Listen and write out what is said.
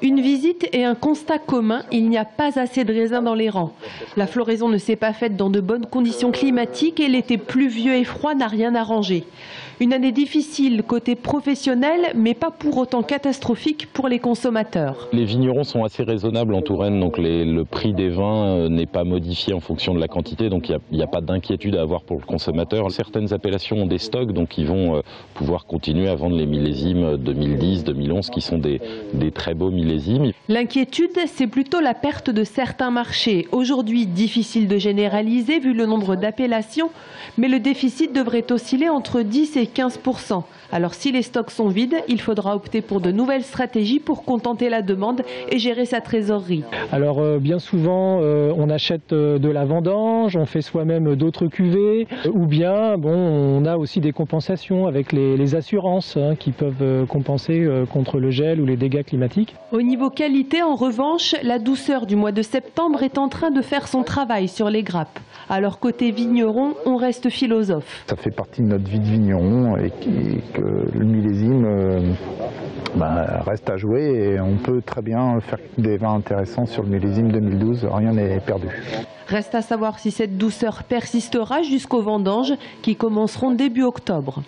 Une visite et un constat commun, il n'y a pas assez de raisins dans les rangs. La floraison ne s'est pas faite dans de bonnes conditions climatiques et l'été pluvieux et froid n'a rien arrangé. Une année difficile côté professionnel, mais pas pour autant catastrophique pour les consommateurs. Les vignerons sont assez raisonnables en Touraine, donc le prix des vins n'est pas modifié en fonction de la quantité, donc il n'y a pas d'inquiétude à avoir pour le consommateur. Certaines appellations ont des stocks, donc ils vont pouvoir continuer à vendre les millésimes 2010, 2011, qui sont des très beaux millésimes. L'inquiétude, c'est plutôt la perte de certains marchés. Aujourd'hui, difficile de généraliser vu le nombre d'appellations, mais le déficit devrait osciller entre 10 et 15%. Alors si les stocks sont vides, il faudra opter pour de nouvelles stratégies pour contenter la demande et gérer sa trésorerie. Alors bien souvent on achète de la vendange, on fait soi-même d'autres cuvées, ou bien on a aussi des compensations avec les assurances qui peuvent compenser contre le gel ou les dégâts climatiques. Au niveau qualité, en revanche, la douceur du mois de septembre est en train de faire son travail sur les grappes. Alors côté vigneron, on reste philosophe. Ça fait partie de notre vie de vigneron et que le millésime reste à jouer et on peut très bien faire des vins intéressants sur le millésime 2012, rien n'est perdu. Reste à savoir si cette douceur persistera jusqu'aux vendanges qui commenceront début octobre.